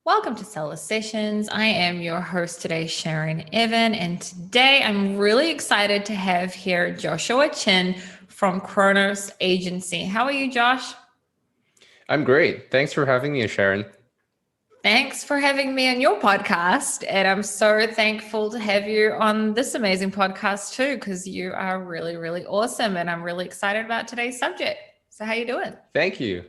Welcome to Seller Sessions. I am your host today, Sharon Evan, and today I'm really excited to have here Joshua Chin from Chronos Agency. How are you, Josh? I'm great. Thanks for having me, Sharon. Thanks for having me on your podcast, and I'm so thankful to have you on this amazing podcast too, because you are really, really awesome, and I'm really excited about today's subject. So, how you doing? Thank you.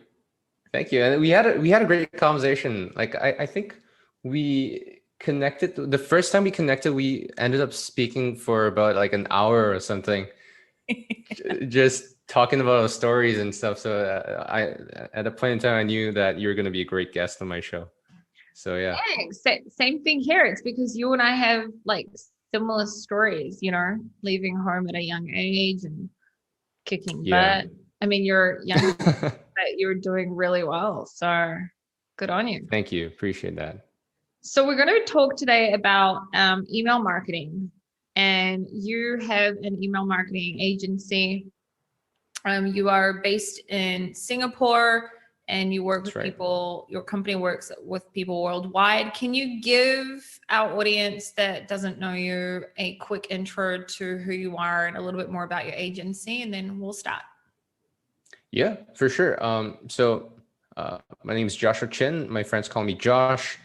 Thank you. And we had a great conversation. Like I think we connected the first time we connected, we ended up speaking for about like an hour or something, just talking about our stories and stuff. So I at a point in time I knew that you were going to be a great guest on my show. So yeah. Thanks. Same thing here. It's because you and I have like similar stories, leaving home at a young age and kicking Yeah. butt. I mean, you're young, but you're doing really well. So good on you. Thank you. Appreciate that. So we're going to talk today about email marketing. And you have an email marketing agency. You are based in Singapore and you work That's with right. people, your company works with people worldwide. Can you give our audience that doesn't know you a quick intro to who you are and a little bit more about your agency, and then we'll start? Yeah, for sure. My name is Joshua Chin. My friends call me Josh.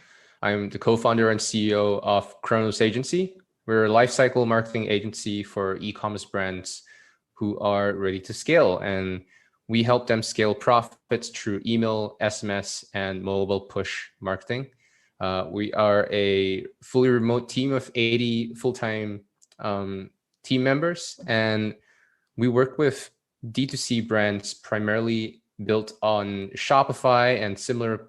I'm the co-founder and CEO of Chronos Agency. We're a lifecycle marketing agency for e-commerce brands who are ready to scale, and we help them scale profits through email, SMS, and mobile push marketing. We are a fully remote team of 80 full-time team members, and we work with D2C brands primarily built on Shopify and similar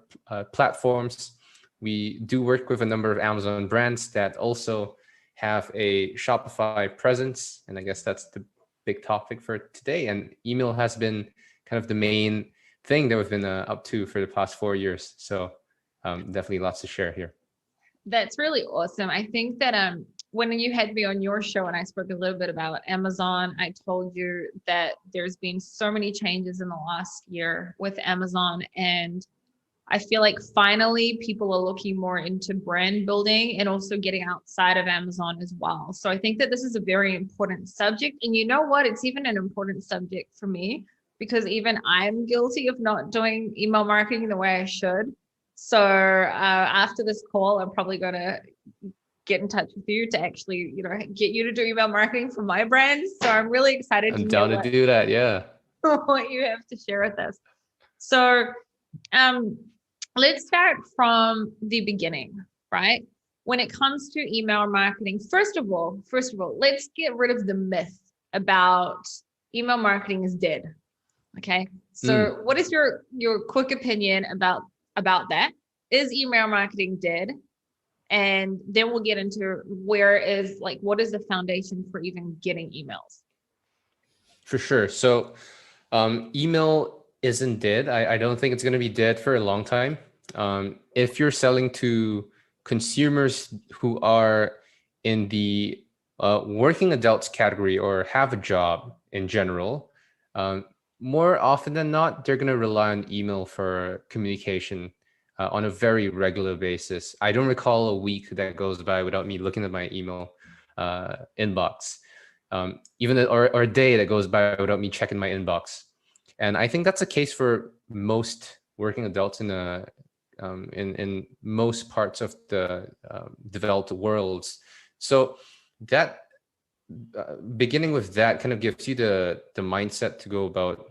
platforms. We do work with a number of Amazon brands that also have a Shopify presence. And I guess that's the big topic for today. And email has been kind of the main thing that we've been up to for the past 4 years. So definitely lots to share here. That's really awesome. I think that when you had me on your show and I spoke a little bit about Amazon, I told you that there's been so many changes in the last year with Amazon, and I feel like finally people are looking more into brand building and also getting outside of Amazon as well. So I think that this is a very important subject. And you know what? It's even an important subject for me because even I'm guilty of not doing email marketing the way I should. So after this call, I'm probably going to get in touch with you to actually, get you to do email marketing for my brand. So I'm really excited to I'm hear down to do that. Yeah. what you have to share with us. So um, let's start from the beginning, right? When it comes to email marketing, first of all, let's get rid of the myth about email marketing is dead. Okay. So what is your quick opinion about that? Is email marketing dead? And then we'll get into what is the foundation for even getting emails? For sure. So email isn't dead. I don't think it's going to be dead for a long time. If you're selling to consumers who are in the working adults category or have a job in general, more often than not, they're going to rely on email for communication on a very regular basis. I don't recall a week that goes by without me looking at my email inbox, or a day that goes by without me checking my inbox. And I think that's the case for most working adults in most parts of the developed worlds. So that beginning with that kind of gives you the mindset to go about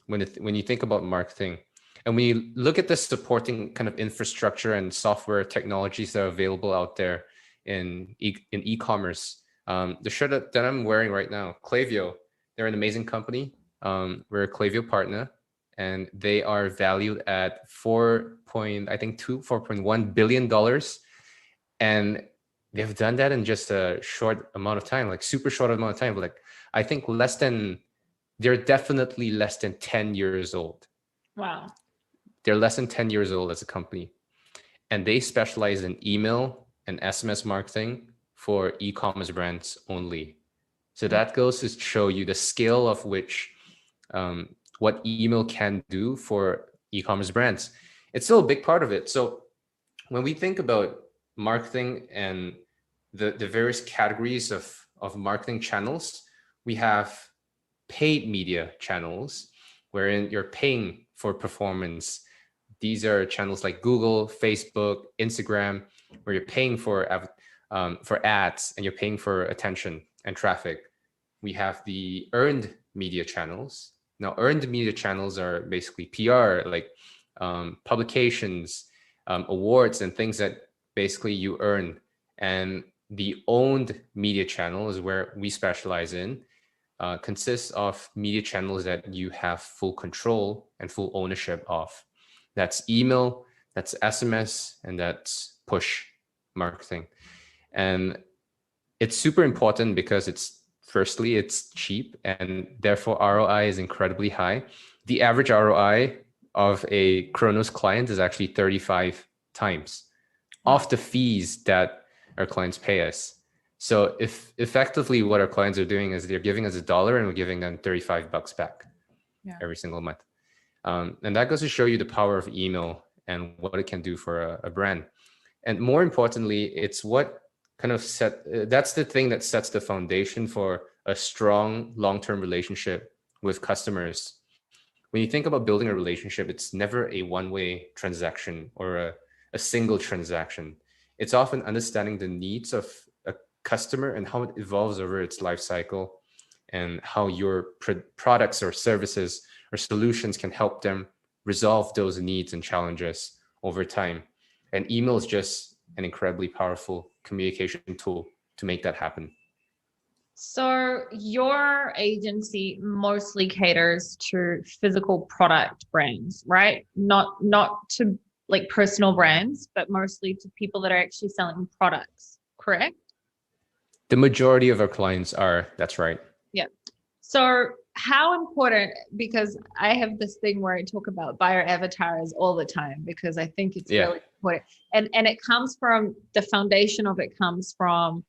when you think about marketing. And when you look at the supporting kind of infrastructure and software technologies that are available out there in e-commerce, the shirt that I'm wearing right now, Klaviyo, they're an amazing company. We're a Klaviyo partner, and they are valued at $4.1 billion. And they've done that in just a short amount of time, like super short amount of time. Like I think they're definitely less than 10 years old. Wow. They're less than 10 years old as a company. And they specialize in email and SMS marketing for e-commerce brands only. So that goes to show you the scale of which what email can do for e-commerce brands. It's still a big part of it. So when we think about marketing and the various categories of marketing channels, we have paid media channels, wherein you're paying for performance. These are channels like Google, Facebook, Instagram, where you're paying for ads and you're paying for attention and traffic. We have the earned media channels. Now, earned media channels are basically PR, like publications, awards, and things that basically you earn. And the owned media channel is where we specialize in. Consists of media channels that you have full control and full ownership of. That's email, that's SMS, and that's push marketing. And it's super important because it's cheap and therefore ROI is incredibly high. The average ROI of a Chronos client is actually 35 times off the fees that our clients pay us. So if effectively what our clients are doing is they're giving us $1 and we're giving them $35 back every single month. And that goes to show you the power of email and what it can do for a brand. And more importantly, it's what kind of that's the thing that sets the foundation for a strong long-term relationship with customers. When you think about building a relationship, it's never a one-way transaction or a single transaction. It's often understanding the needs of a customer and how it evolves over its life cycle and how your products or services or solutions can help them resolve those needs and challenges over time. And email is just an incredibly powerful communication tool to make that happen. So your agency mostly caters to physical product brands, right? Not to like personal brands, but mostly to people that are actually selling products, correct? The majority of our clients are, that's right. Yeah. So how important, because I have this thing where I talk about buyer avatars all the time because I think it's really important. And it comes from the foundation of it comes from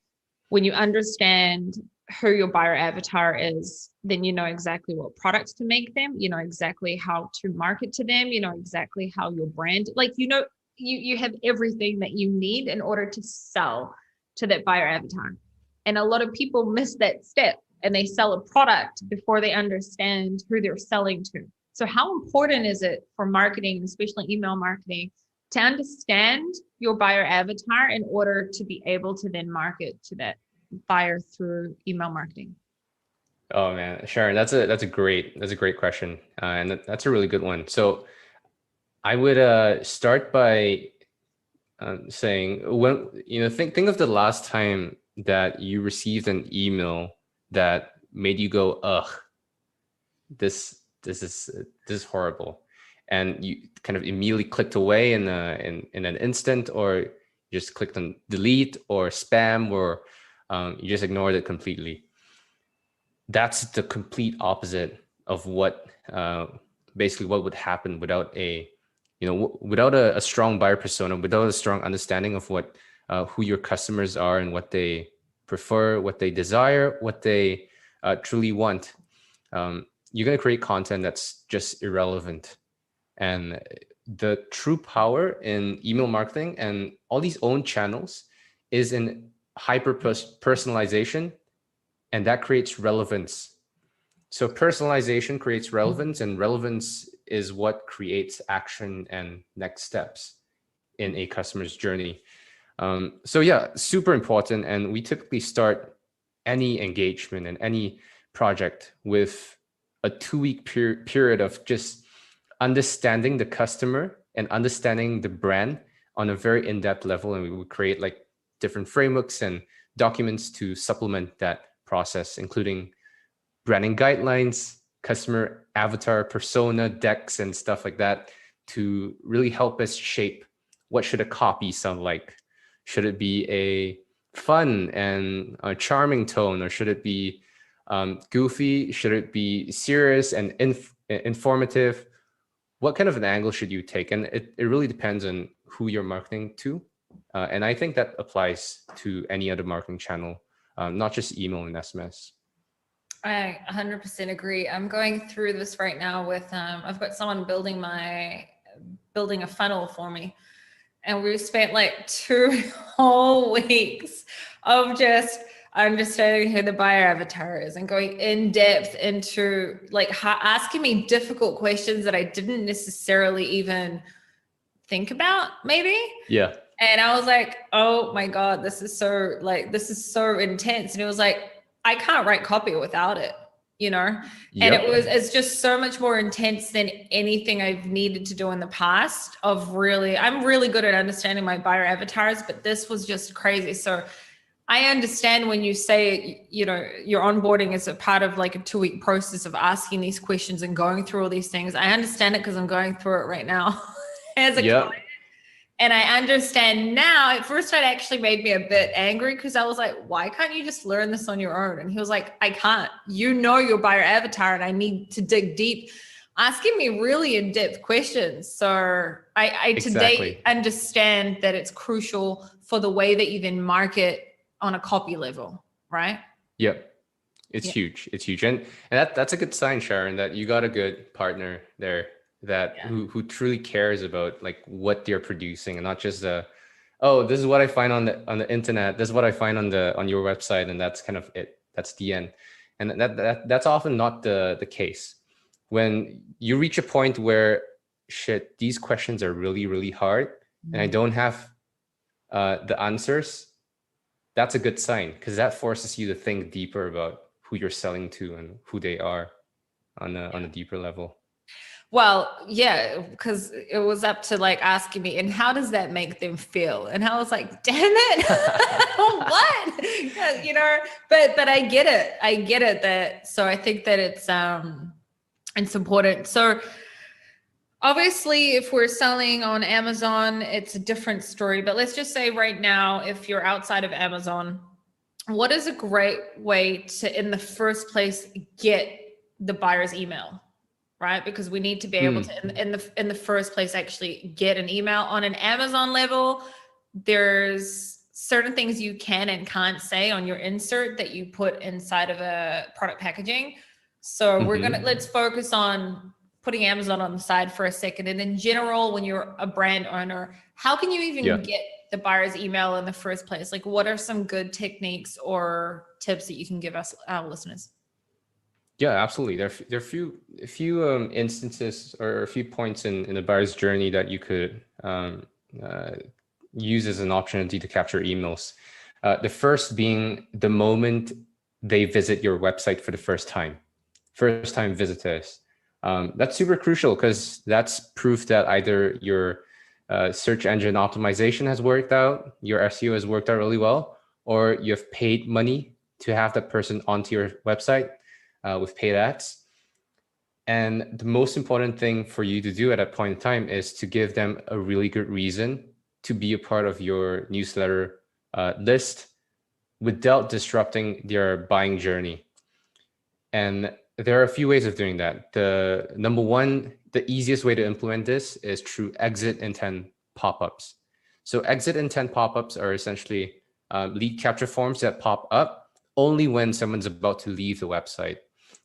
when you understand who your buyer avatar is, then you know exactly what products to make them, you know exactly how to market to them, you know exactly how your brand, like, you know, you have everything that you need in order to sell to that buyer avatar. And a lot of people miss that step and they sell a product before they understand who they're selling to. So how important is it for marketing, especially email marketing, to understand your buyer avatar in order to be able to then market to that buyer through email marketing? Oh man, Sharon, that's a great question, and that's a really good one. So I would start by saying, when think of the last time that you received an email that made you go, ugh, this is horrible, and you kind of immediately clicked away in an instant, or you just clicked on delete or spam, or you just ignored it completely. That's the complete opposite of what basically what would happen without a strong buyer persona, without a strong understanding of what who your customers are and what they prefer, what they desire, what they truly want. You're going to create content that's just irrelevant. And the true power in email marketing and all these own channels is in hyper personalization, and that creates relevance. So personalization creates relevance, and relevance is what creates action and next steps in a customer's journey. So yeah, super important. And we typically start any engagement and any project with a 2-week period of just understanding the customer and understanding the brand on a very in-depth level. And we would create like different frameworks and documents to supplement that process, including branding guidelines, customer avatar persona decks, and stuff like that, to really help us shape what should a copy sound like. Should it be a fun and a charming tone, or should it be goofy? Should it be serious and informative? What kind of an angle should you take? And it really depends on who you're marketing to. And I think that applies to any other marketing channel, not just email and SMS. I 100% agree. I'm going through this right now with, I've got someone building a funnel for me. And we spent like 2 whole weeks of just understanding who the buyer avatar is and going in depth into like asking me difficult questions that I didn't necessarily even think about maybe. Yeah. And I was like, oh my God, this is so intense. And it was like, I can't write copy without it, you know? And Yep. it's just so much more intense than anything I've needed to do in the past I'm really good at understanding my buyer avatars, but this was just crazy. So I understand when you say, you know, your onboarding is a part of like a 2-week process of asking these questions and going through all these things. I understand it because I'm going through it right now as a client. And I understand now. At first, it actually made me a bit angry because I was like, why can't you just learn this on your own? And he was like, I can't. You know your buyer avatar, and I need to dig deep, asking me really in-depth questions. So I today understand that it's crucial for the way that you then market on a copy level, right? Yep. It's huge. It's huge. And that's a good sign, Sharon, that you got a good partner there that who truly cares about like what they're producing, and not just oh, this is what I find on the internet, this is what I find on your website, and that's kind of it. That's the end. And that's often not the case. When you reach a point where shit, these questions are really, really hard, and I don't have the answers, that's a good sign, because that forces you to think deeper about who you're selling to and who they are on a deeper level. Well, yeah, because it was up to like asking me, and how does that make them feel? And I was like, damn it, what? You know, but I get it. I get it that, so I think that it's important. So obviously, if we're selling on Amazon, it's a different story, but let's just say right now, if you're outside of Amazon, what is a great way to, in the first place, get the buyer's email? Right? Because we need to be able to, in the first place, actually get an email. On an Amazon level, there's certain things you can and can't say on your insert that you put inside of a product packaging. So let's focus on putting Amazon on the side for a second. And in general, when you're a brand owner, how can you even get the buyer's email in the first place? Like, what are some good techniques or tips that you can give us, our listeners? Yeah, absolutely. There are a few instances or a few points in the buyer's journey that you could use as an opportunity to capture emails. The first being the moment they visit your website for the first time visitors. That's super crucial, because that's proof that either your search engine optimization has worked out, your SEO has worked out really well, or you have paid money to have that person onto your website with paid ads. And the most important thing for you to do at that point in time is to give them a really good reason to be a part of your newsletter list without disrupting their buying journey. And there are a few ways of doing that. The number one, the easiest way to implement this is through exit intent pop-ups. So exit intent pop-ups are essentially lead capture forms that pop up only when someone's about to leave the website.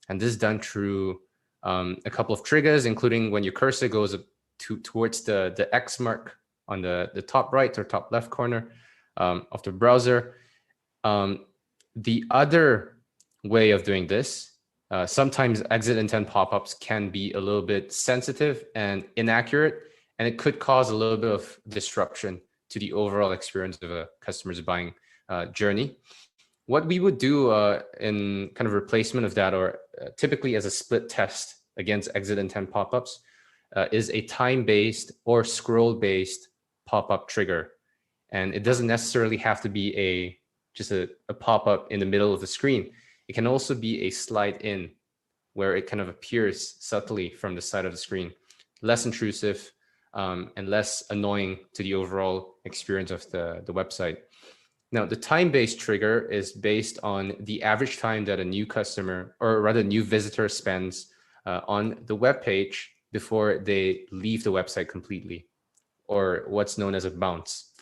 And this is done through a couple of triggers, including when your cursor goes towards the X mark on the top right or top left corner of the browser. The other way of doing this, sometimes exit intent pop-ups can be a little bit sensitive and inaccurate, and it could cause a little bit of disruption to the overall experience of a customer's buying journey. What we would do in kind of replacement of that, or typically as a split test against exit intent pop-ups, is a time-based or scroll-based pop-up trigger. And it doesn't necessarily have to be just a pop-up in the middle of the screen. It can also be a slide in where it kind of appears subtly from the side of the screen, less intrusive and less annoying to the overall experience of the website. Now, the time-based trigger is based on the average time that a new customer, or rather new visitor, spends on the web page before they leave the website completely, or what's known as a bounce.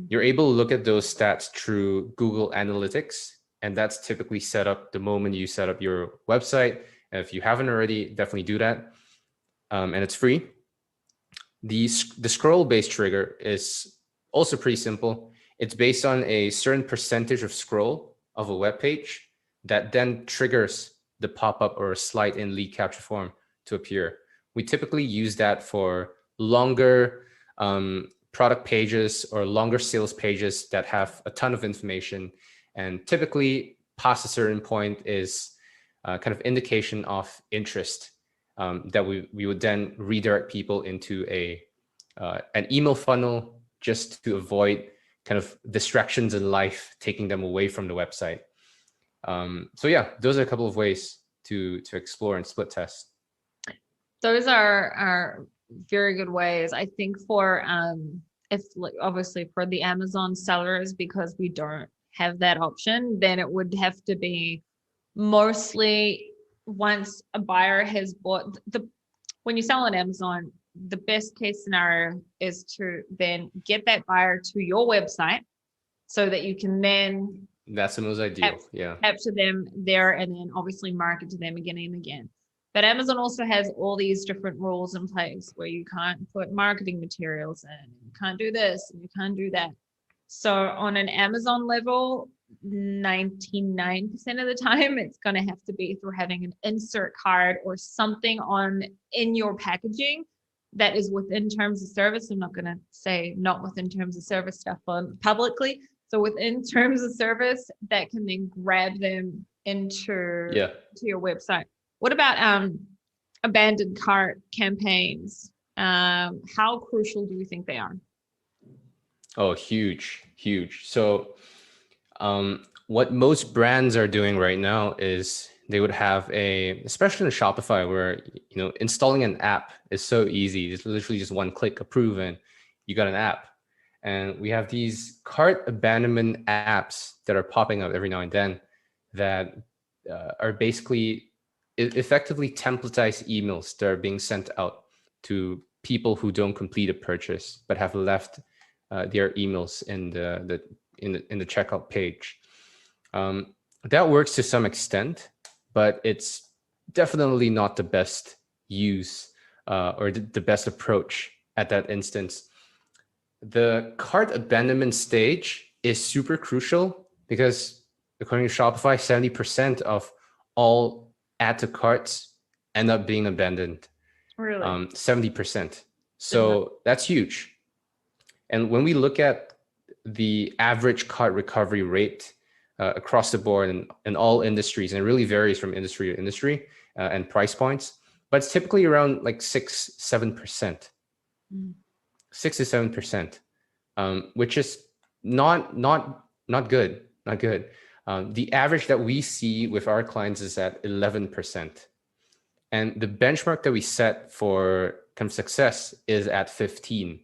You're able to look at those stats through Google Analytics, and that's typically set up the moment you set up your website. And if you haven't already, definitely do that. And it's free. The scroll-based trigger is also pretty simple. It's based on a certain percentage of scroll of a web page that then triggers the pop-up or a slide in lead capture form to appear. We typically use that for longer product pages or longer sales pages that have a ton of information, and typically past a certain point is kind of indication of interest that we would then redirect people into an email funnel just to avoid kind of distractions in life taking them away from the website. So yeah, those are a couple of ways to explore and split test. Those are very good ways. I think for if like obviously for the Amazon sellers, because we don't have that option, then it would have to be mostly once a buyer has bought when you sell on Amazon, the best case scenario is to then get that buyer to your website so that you can then that's the most ideal. Capture them there and then obviously market to them again and again. But Amazon also has all these different rules in place where you can't put marketing materials in, you can't do this, and you can't do that. So on an Amazon level, 99% of the time, it's going to have to be through having an insert card or something in your packaging that is within terms of service. I'm not going to say not within terms of service stuff publicly. So within terms of service that can then grab them into your website. What about abandoned cart campaigns? How crucial do you think they are? Oh, huge. So what most brands are doing right now is they would have especially in Shopify, where installing an app is so easy. It's literally just one click, approve, and you got an app. And we have these cart abandonment apps that are popping up every now and then that are basically effectively templatized emails that are being sent out to people who don't complete a purchase but have left their emails in the checkout page. That works to some extent, but it's definitely not the best use or the best approach at that instance. The cart abandonment stage is super crucial because according to Shopify, 70% of all add to carts end up being abandoned. Really? 70%. So that's huge. And when we look at the average cart recovery rate across the board in all industries, and it really varies from industry to industry and price points, but it's typically around like 6-7%. 6 to 7%, which is not good. The average that we see with our clients is at 11%. And the benchmark that we set for kind of success is at 15%.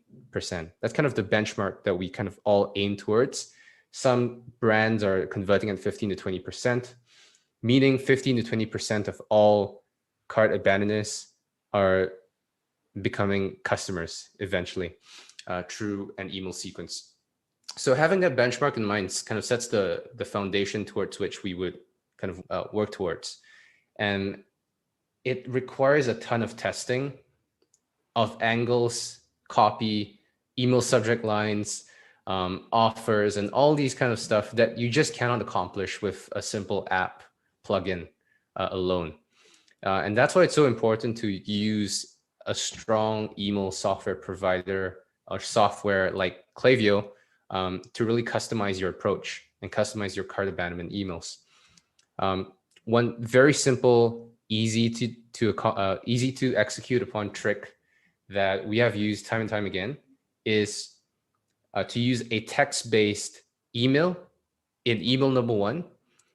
That's kind of the benchmark that we kind of all aim towards. Some brands are converting at 15 to 20%, meaning 15 to 20% of all cart abandoners are becoming customers eventually through an email sequence. So having that benchmark in mind kind of sets the foundation towards which we would kind of work towards. And it requires a ton of testing of angles, copy, email subject lines, offers, and all these kind of stuff that you just cannot accomplish with a simple app plugin alone. And that's why it's so important to use a strong email software provider or software like Klaviyo to really customize your approach and customize your cart abandonment emails. One very simple, easy to execute upon trick that we have used time and time again is to use a text-based email in email number one.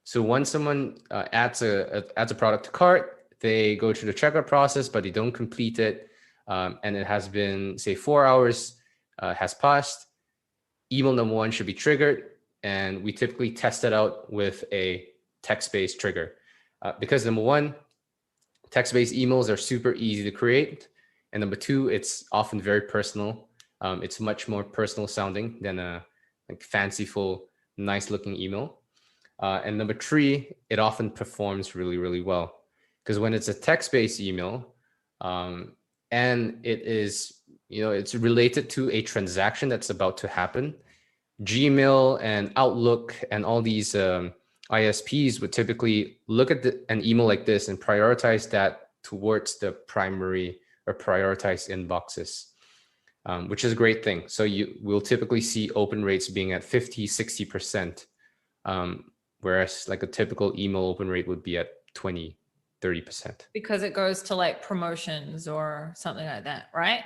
So when someone adds a product to cart, they go through the checkout process, but they don't complete it, and it has been, say, 4 hours has passed. Email number one should be triggered, and we typically test it out with a text-based trigger because number one, text-based emails are super easy to create, and number two, it's often very personal. It's much more personal sounding than a like fanciful, nice-looking email. And number three, it often performs really, really well because when it's a text-based email and it is it's related to a transaction that's about to happen. Gmail and Outlook and all these ISPs would typically look at an email like this and prioritize that towards the primary or prioritized inboxes, which is a great thing. So you will typically see open rates being at 50, 60%, whereas like a typical email open rate would be at 20, 30%. Because it goes to like promotions or something like that, right?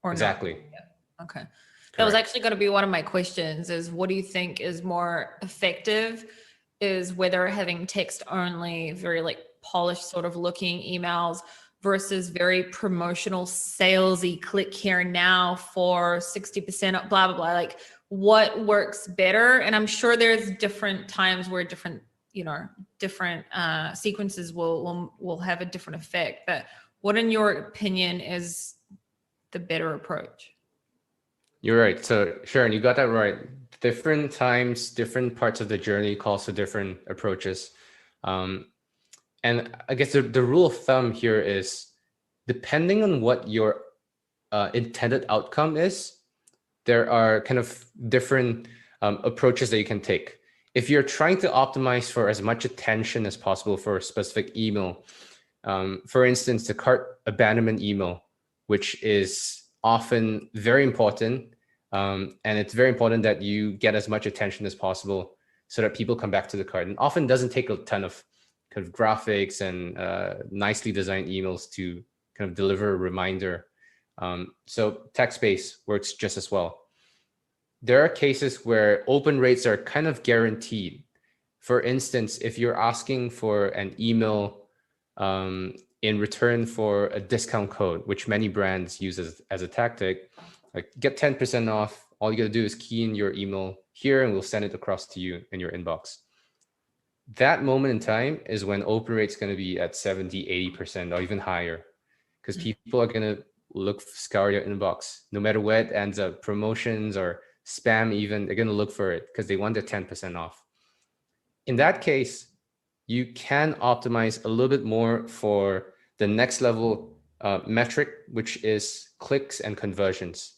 Or exactly. No? Yeah. Okay. That was actually going to be one of my questions, is what do you think is more effective, is whether having text only, very like polished sort of looking emails versus very promotional salesy, click here now for 60% blah, blah, blah. Like what works better? And I'm sure there's different times where different sequences will have a different effect, but what in your opinion is the better approach? You're right. So Sharon, you got that right. Different times, different parts of the journey calls for different approaches. And I guess the rule of thumb here is, depending on what your intended outcome is, there are kind of different approaches that you can take. If you're trying to optimize for as much attention as possible for a specific email, for instance, the cart abandonment email, which is often very important, and it's very important that you get as much attention as possible so that people come back to the cart, and often doesn't take a ton of kind of graphics and nicely designed emails to kind of deliver a reminder. So text-based works just as well. There are cases where open rates are kind of guaranteed. For instance, if you're asking for an email in return for a discount code, which many brands use as a tactic, like get 10% off, all you gotta do is key in your email here and we'll send it across to you in your inbox. That moment in time is when open rate's gonna be at 70, 80% or even higher, because people are gonna scour your inbox. No matter what it ends up, promotions or spam even, they're gonna look for it because they want their 10% off. In that case, you can optimize a little bit more for the next level metric, which is clicks and conversions.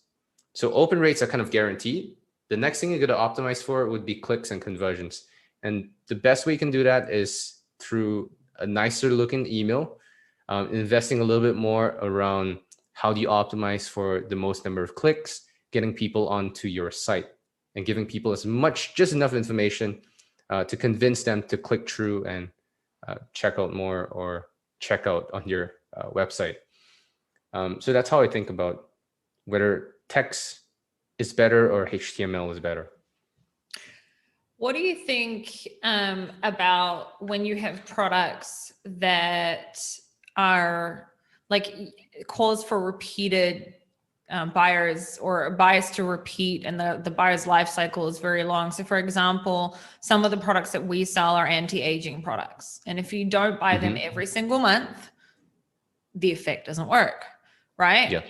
So open rates are kind of guaranteed. The next thing you're going to optimize for would be clicks and conversions. And the best way you can do that is through a nicer looking email, investing a little bit more around how do you optimize for the most number of clicks, getting people onto your site, and giving people just enough information to convince them to click through and check out more or check out on your website. So that's how I think about whether text is better or HTML is better. What do you think about when you have products that are like calls for repeated buyers or a bias to repeat, and the buyer's life cycle is very long? So for example, some of the products that we sell are anti-aging products. And if you don't buy them every single month, the effect doesn't work, right? Yeah.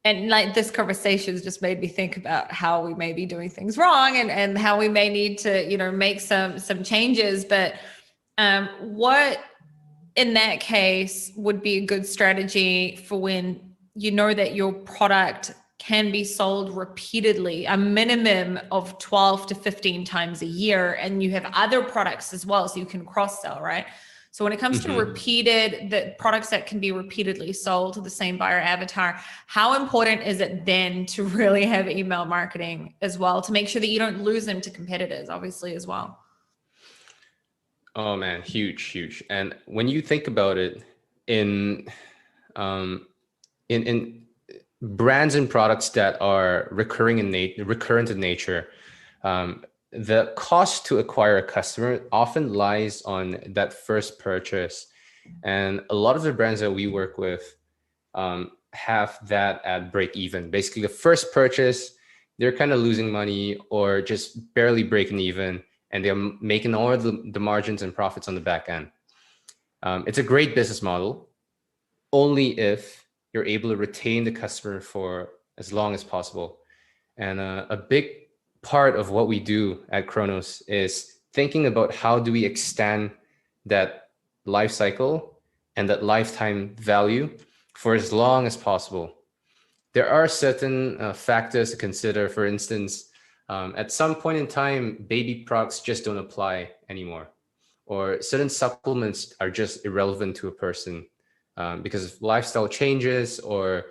And like this conversation has just made me think about how we may be doing things wrong and how we may need to, make some changes. But what in that case would be a good strategy for when you know that your product can be sold repeatedly, a minimum of 12 to 15 times a year, and you have other products as well, so you can cross-sell, right? So when it comes to the products that can be repeatedly sold to the same buyer avatar, how important is it then to really have email marketing as well to make sure that you don't lose them to competitors, obviously, as well? Oh man, huge. And when you think about it, in brands and products that are recurrent in nature, the cost to acquire a customer often lies on that first purchase. And a lot of the brands that we work with have that at break even. Basically, the first purchase, they're kind of losing money or just barely breaking even, and they're making all of the margins and profits on the back end. It's a great business model, only if you're able to retain the customer for as long as possible. And a big part of what we do at Chronos is thinking about how do we extend that life cycle and that lifetime value for as long as possible. there are certain factors to consider. For instance, at some point in time, baby products just don't apply anymore, or certain supplements are just irrelevant to a person because of lifestyle changes or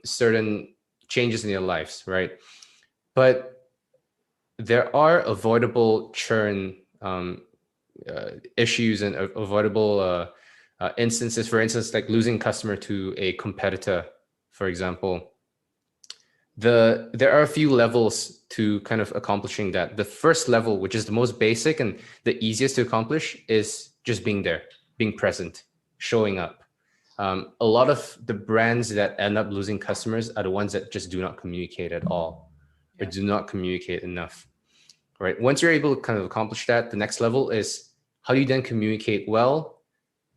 certain changes in their lives, right? But there are avoidable churn issues and avoidable instances. For instance, like losing customer to a competitor, for example. There are a few levels to kind of accomplishing that. The first level, which is the most basic and the easiest to accomplish, is just being there, being present, showing up. A lot of the brands that end up losing customers are the ones that just do not communicate at all, or do not communicate enough, right? Once you're able to kind of accomplish that, the next level is how do you then communicate well,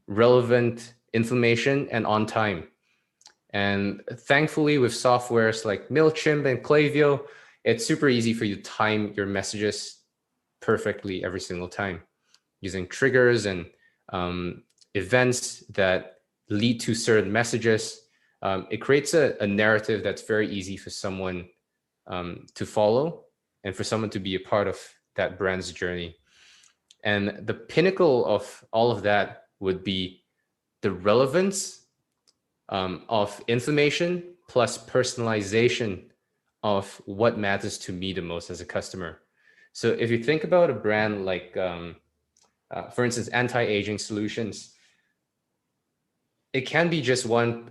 relevant information, and on time. And thankfully, with softwares like MailChimp and Klaviyo, it's super easy for you to time your messages perfectly every single time using triggers and events that lead to certain messages. It creates a narrative that's very easy for someone to follow and for someone to be a part of that brand's journey. And the pinnacle of all of that would be the relevance of information plus personalization of what matters to me the most as a customer. So if you think about a brand like, for instance, anti-aging solutions, it can be just one,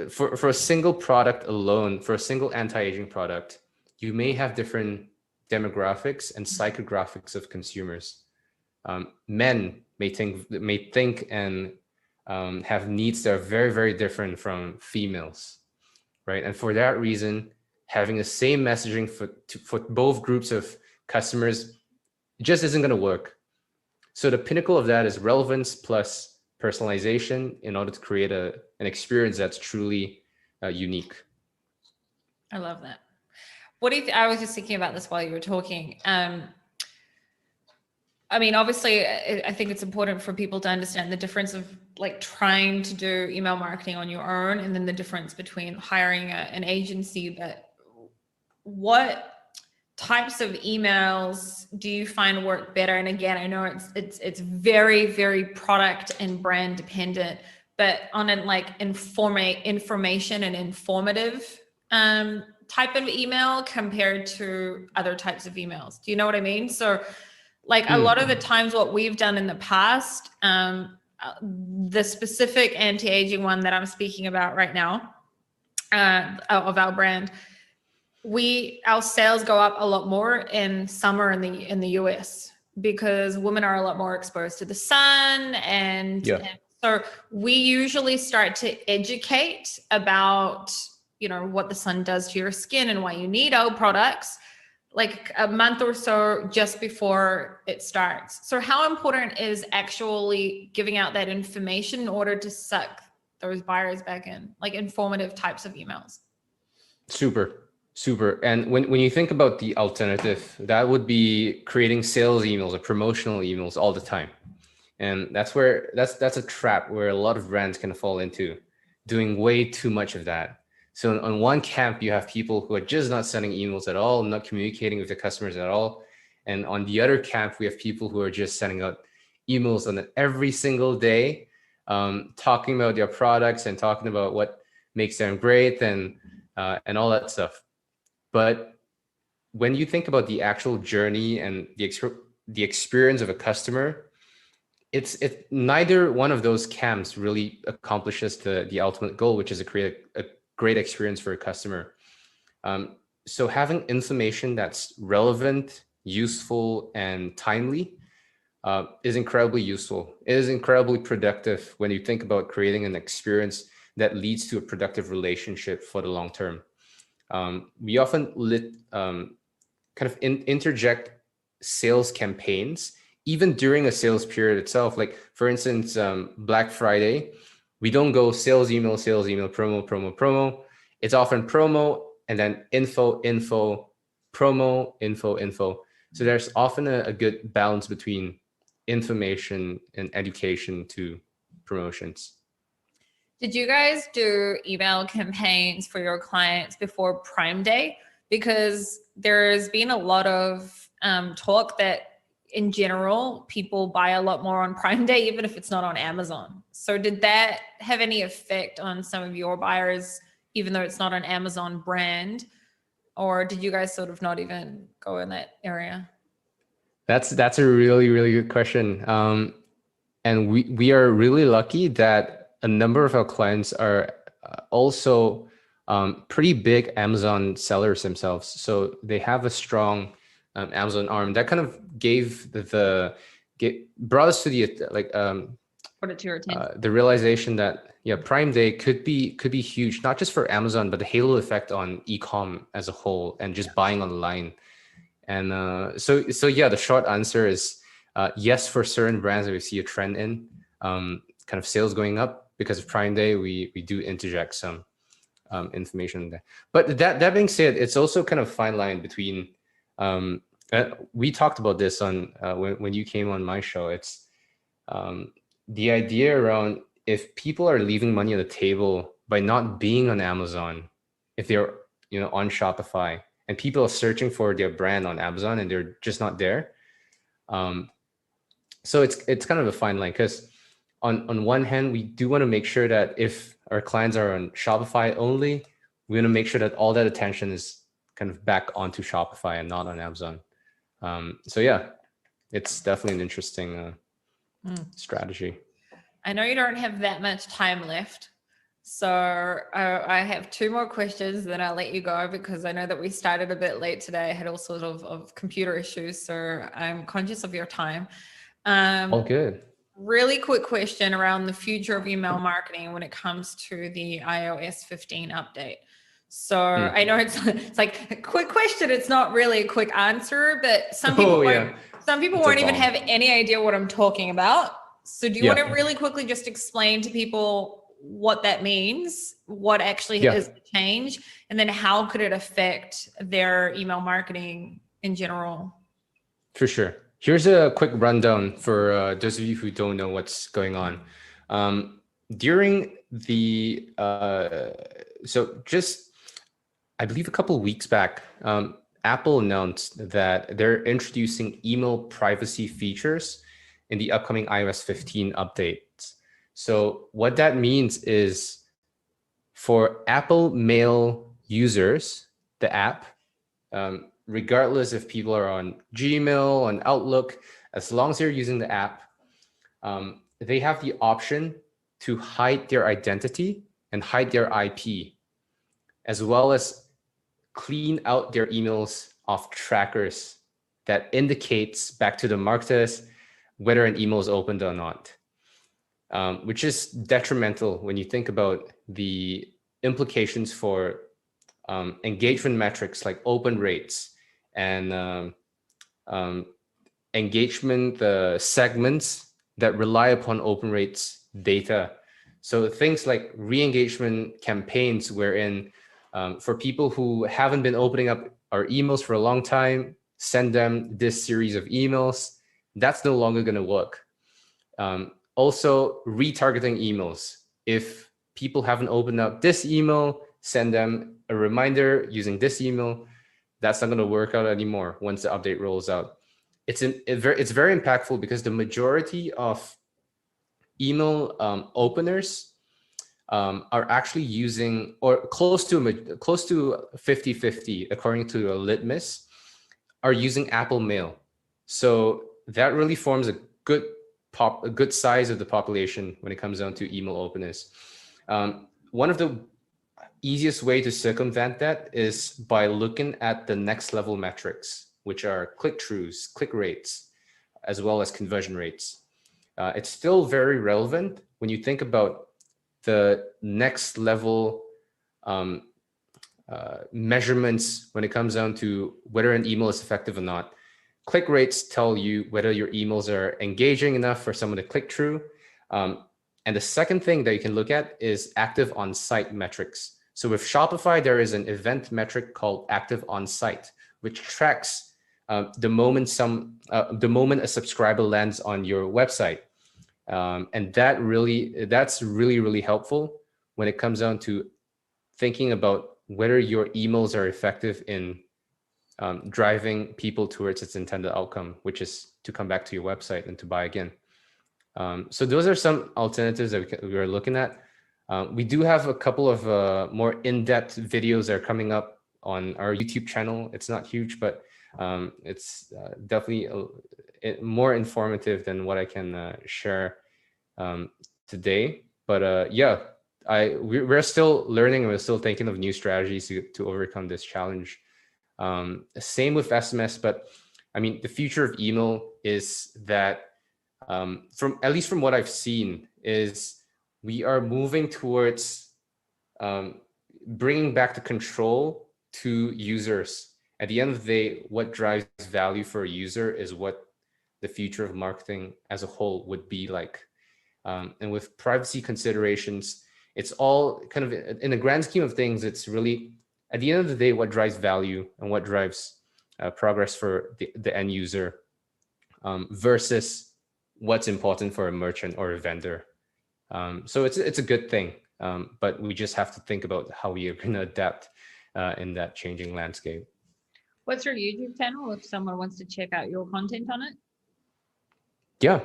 for a single product alone, for a single anti-aging product, you may have different demographics and psychographics of consumers. Men may think and have needs that are very, very different from females, right? And for that reason, having the same messaging for both groups of customers just isn't going to work. So the pinnacle of that is relevance plus personalization in order to create an experience that's truly unique. I love that. What do you I was just thinking about this while you were talking. I mean, obviously, I think it's important for people to understand the difference of like trying to do email marketing on your own and then the difference between hiring an agency. But what types of emails do you find work better? And again, I know it's very, very product and brand dependent, but on a like information and informative type of email compared to other types of emails. Do you know what I mean? So like a lot of the times what we've done in the past, the specific anti-aging one that I'm speaking about right now of our brand, our sales go up a lot more in summer in the US because women are a lot more exposed to the sun and so we usually start to educate about, what the sun does to your skin and why you need our products like a month or so just before it starts. So how important is actually giving out that information in order to suck those buyers back in, like informative types of emails? Super. And when you think about the alternative, that would be creating sales emails or promotional emails all the time. And that's a trap where a lot of brands can fall into, doing way too much of that. So on one camp, you have people who are just not sending emails at all, not communicating with their customers at all. And on the other camp, we have people who are just sending out emails on every single day, talking about their products and talking about what makes them great and all that stuff. But when you think about the actual journey and the experience of a customer, it's neither one of those camps really accomplishes the ultimate goal, which is to create a great experience for a customer. So having information that's relevant, useful, and timely is incredibly useful. It is incredibly productive when you think about creating an experience that leads to a productive relationship for the long term. We often interject sales campaigns even during a sales period itself. Like for instance, Black Friday, we don't go sales email, promo. It's often promo and then info, promo, info. So there's often a good balance between information and education to promotions. Did you guys do email campaigns for your clients before Prime Day? Because there's been a lot of talk that in general, people buy a lot more on Prime Day, even if it's not on Amazon. So did that have any effect on some of your buyers, even though it's not an Amazon brand? Or did you guys sort of not even go in that area? That's a really, really good question. And we are really lucky that a number of our clients are also pretty big Amazon sellers themselves. So they have a strong Amazon arm that kind of brought us to Put it to your attention. the realization that Prime Day could be huge, not just for Amazon, but the halo effect on e-com as a whole and just buying online. And so yeah, the short answer is yes, for certain brands that we see a trend in kind of sales going up because of Prime Day, we do interject some information there. But that being said, it's also kind of fine line between we talked about this on when you came on my show. It's the idea around if people are leaving money on the table by not being on Amazon, if they're on Shopify, and people are searching for their brand on Amazon and they're just not there. So it's kind of a fine line because on one hand, we do want to make sure that if our clients are on Shopify only, we want to make sure that all that attention is kind of back onto Shopify and not on Amazon. So yeah, it's definitely an interesting strategy. I know you don't have that much time left. So I have two more questions, then I'll let you go because I know that we started a bit late today. I had all sorts of computer issues, so I'm conscious of your time. All good. Really quick question around the future of email marketing when it comes to the iOS 15 update. So I know it's like a quick question. It's not really a quick answer, but some people won't even have any idea what I'm talking about. So do you want to really quickly just explain to people what that means, what actually is the change, and then how could it affect their email marketing in general? For sure. Here's a quick rundown for those of you who don't know what's going on. During the, I believe a couple of weeks back, Apple announced that they're introducing email privacy features in the upcoming iOS 15 updates. So what that means is for Apple Mail users, the app, regardless if people are on Gmail, on Outlook, as long as they're using the app, they have the option to hide their identity and hide their IP, as well as clean out their emails off trackers that indicates back to the marketers whether an email is opened or not, which is detrimental when you think about the implications for engagement metrics like open rates and engagement segments that rely upon open rates data. So things like re-engagement campaigns wherein for people who haven't been opening up our emails for a long time, send them this series of emails. That's no longer going to work. Also, retargeting emails. If people haven't opened up this email, send them a reminder using this email. That's not going to work out anymore once the update rolls out. It's very impactful because the majority of email openers are actually using, or close to 50-50, according to a litmus, are using Apple Mail. So that really forms a good size of the population when it comes down to email openers. One of the easiest way to circumvent that is by looking at the next level metrics, which are click-throughs, click rates, as well as conversion rates. It's still very relevant when you think about the next level measurements when it comes down to whether an email is effective or not. Click rates tell you whether your emails are engaging enough for someone to click through. And the second thing that you can look at is active on-site metrics. So with Shopify, there is an event metric called active on-site, which tracks the moment a subscriber lands on your website. And that's really, really helpful when it comes down to thinking about whether your emails are effective in driving people towards its intended outcome, which is to come back to your website and to buy again. So those are some alternatives that we are looking at. We do have a couple of more in-depth videos that are coming up on our YouTube channel. It's not huge, but it's definitely more informative than what I can share today. But yeah, we're still learning and we're still thinking of new strategies to overcome this challenge. Same with SMS, but I mean, the future of email is that from at least from what I've seen is we are moving towards bringing back the control to users. At the end of the day, what drives value for a user is what the future of marketing as a whole would be like. And with privacy considerations, it's all kind of in the grand scheme of things, it's really at the end of the day, what drives value and what drives progress for the end user versus what's important for a merchant or a vendor. So it's a good thing, but we just have to think about how we are going to adapt in that changing landscape. What's your YouTube channel if someone wants to check out your content on it? Yeah,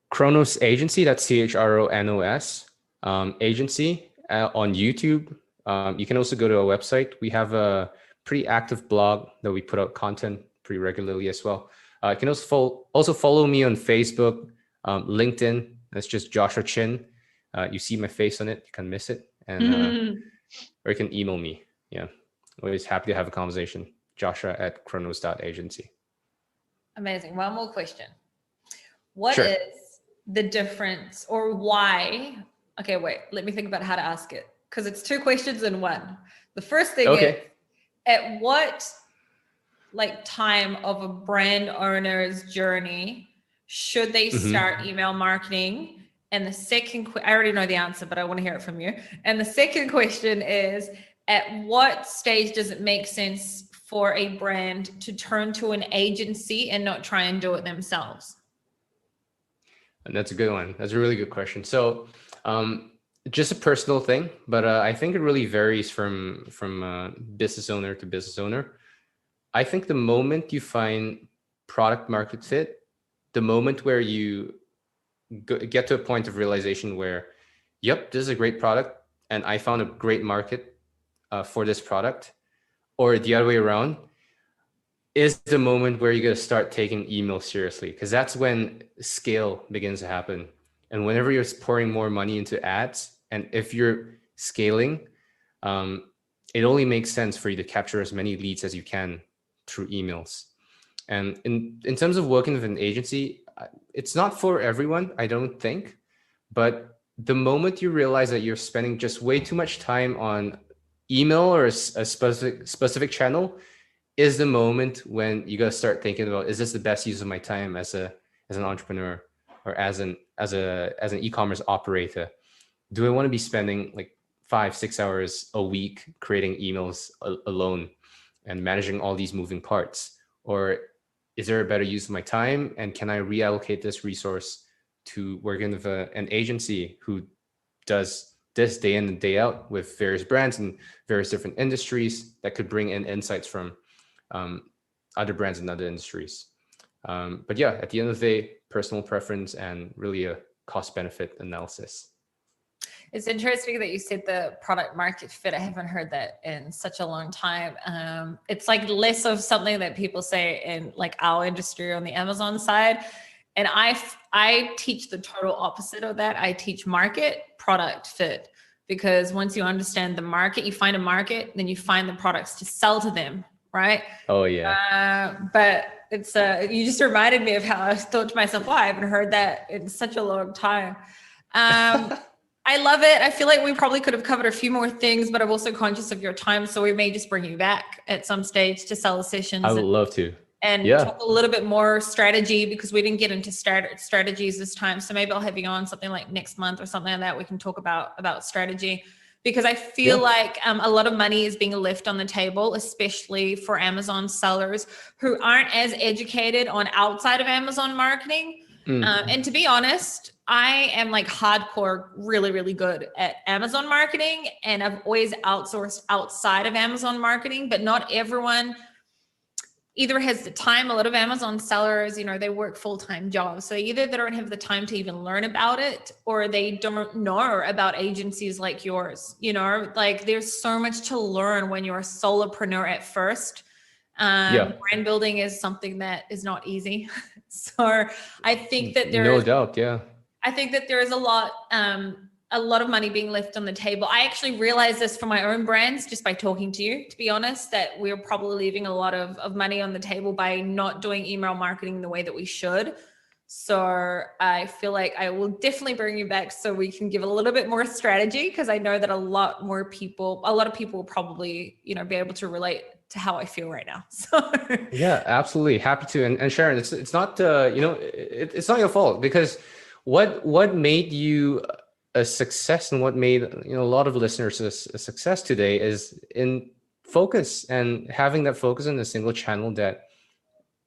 Chronos Agency, that's CHRONOS agency on YouTube. You can also go to our website. We have a pretty active blog that we put out content pretty regularly as well. You can also follow me on Facebook, LinkedIn. That's just Joshua Chin. You see my face on it. You can miss it. And or you can email me. Yeah, always happy to have a conversation. Joshua@chronos.agency. Amazing. One more question. What is the difference or why? Okay, wait, let me think about how to ask it because it's two questions in one. The first thing is, at what time of a brand owner's journey should they start email marketing? And the second, I already know the answer, but I want to hear it from you. And the second question is, at what stage does it make sense for a brand to turn to an agency and not try and do it themselves? And that's a good one. That's a really good question. So just a personal thing, but I think it really varies from business owner to business owner. I think the moment you find product market fit, the moment where you get to a point of realization where, yep, this is a great product and I found a great market for this product, or the other way around, is the moment where you're going to start taking email seriously, because that's when scale begins to happen. And whenever you're pouring more money into ads, and if you're scaling, it only makes sense for you to capture as many leads as you can through emails. And in terms of working with an agency, it's not for everyone, I don't think. But the moment you realize that you're spending just way too much time on email or a specific channel, is the moment when you got to start thinking about, is this the best use of my time as an entrepreneur or as an e-commerce operator? Do I want to be spending 5-6 hours a week creating emails alone and managing all these moving parts? Or is there a better use of my time? And can I reallocate this resource to working with an agency who does this day in and day out with various brands and various different industries that could bring in insights from other brands and other industries? But yeah, at the end of the day, personal preference and really a cost benefit analysis. It's interesting that you said the product market fit. I haven't heard that in such a long time. It's less of something that people say in our industry on the Amazon side. And I teach the total opposite of that. I teach market product fit, because once you understand the market, you find a market, then you find the products to sell to them. Right. Oh yeah. But it's you just reminded me of how I thought to myself, I haven't heard that in such a long time. I love it. I feel like we probably could have covered a few more things, but I'm also conscious of your time. So we may just bring you back at some stage to sell the sessions. I would love to. And talk a little bit more strategy, because we didn't get into strategies this time. So maybe I'll have you on something like next month or something like that. We can talk about strategy, because I feel like a lot of money is being left on the table, especially for Amazon sellers who aren't as educated on outside of Amazon marketing. And to be honest, I am like hardcore, really, really good at Amazon marketing. And I've always outsourced outside of Amazon marketing, but not everyone either has the time. A lot of Amazon sellers, you know, they work full-time jobs. So either they don't have the time to even learn about it, or they don't know about agencies like yours. You know, like there's so much to learn when you're a solopreneur at first. Brand building is something that is not easy. So I think that no doubt. Yeah. I think that there is a lot of money being left on the table. I actually realized this for my own brands just by talking to you, to be honest, that we're probably leaving a lot of money on the table by not doing email marketing the way that we should. So I feel like I will definitely bring you back so we can give a little bit more strategy, because I know that a lot of people will probably, you know, be able to relate to how I feel right now. So yeah, absolutely. Happy to. And Sharon, it's not, you know, it's not your fault, because what made you a success and what made, you know, a lot of listeners a success today is in focus, and having that focus in a single channel that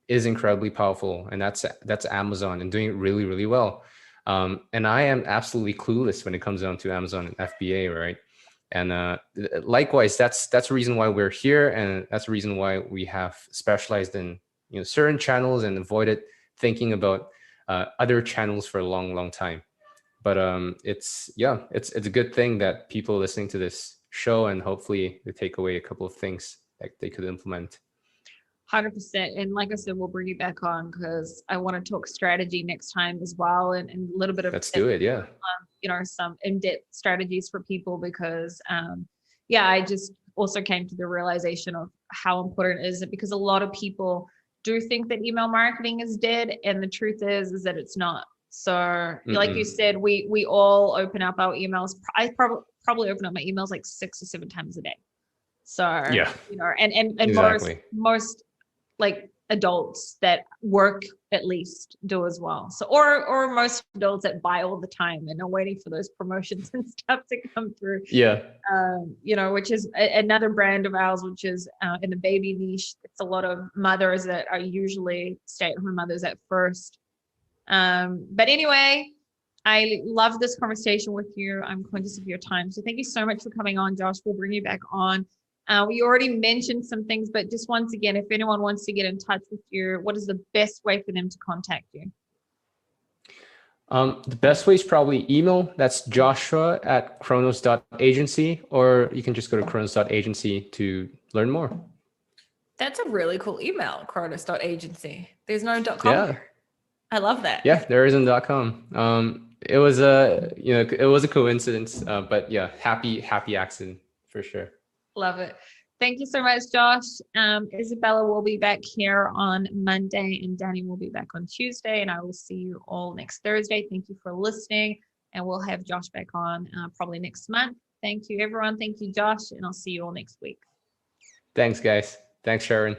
is incredibly powerful, and that's Amazon, and doing it really, really well. And I am absolutely clueless when it comes down to Amazon and FBA, right? And likewise, that's the reason why we're here, and that's the reason why we have specialized in, you know, certain channels and avoided thinking about other channels for a long, long time. But it's a good thing that people listening to this show, and hopefully they take away a couple of things that they could implement. 100%. And like I said, we'll bring you back on because I want to talk strategy next time as well, and a little bit of let's do it. Yeah. You know, some in-depth strategies for people, because I just also came to the realization of how important it is, because a lot of people do think that email marketing is dead, and the truth is that it's not. So like you said, we all open up our emails. I probably open up my emails like 6 or 7 times a day. So yeah, you know, and exactly. most like adults that work at least do as well. So or most adults that buy all the time and are waiting for those promotions and stuff to come through. Yeah. You know, which is another brand of ours, which is in the baby niche. It's a lot of mothers that are usually stay-at-home mothers at first. But anyway, I love this conversation with you. I'm conscious of your time. So thank you so much for coming on, Josh. We'll bring you back on. We already mentioned some things, but just once again, if anyone wants to get in touch with you, what is the best way for them to contact you? The best way is probably email. That's joshua@chronos.agency, or you can just go to chronos.agency to learn more. That's a really cool email, chronos.agency. There's no .com. Yeah. I love that. Yeah, there isn't .com. It was a coincidence, but yeah, happy accident for sure. Love it. Thank you so much, Josh. Isabella will be back here on Monday, and Danny will be back on Tuesday, and I will see you all next Thursday. Thank you for listening, and we'll have Josh back on probably next month. Thank you, everyone. Thank you, Josh, and I'll see you all next week. Thanks, guys. Thanks, Sharon.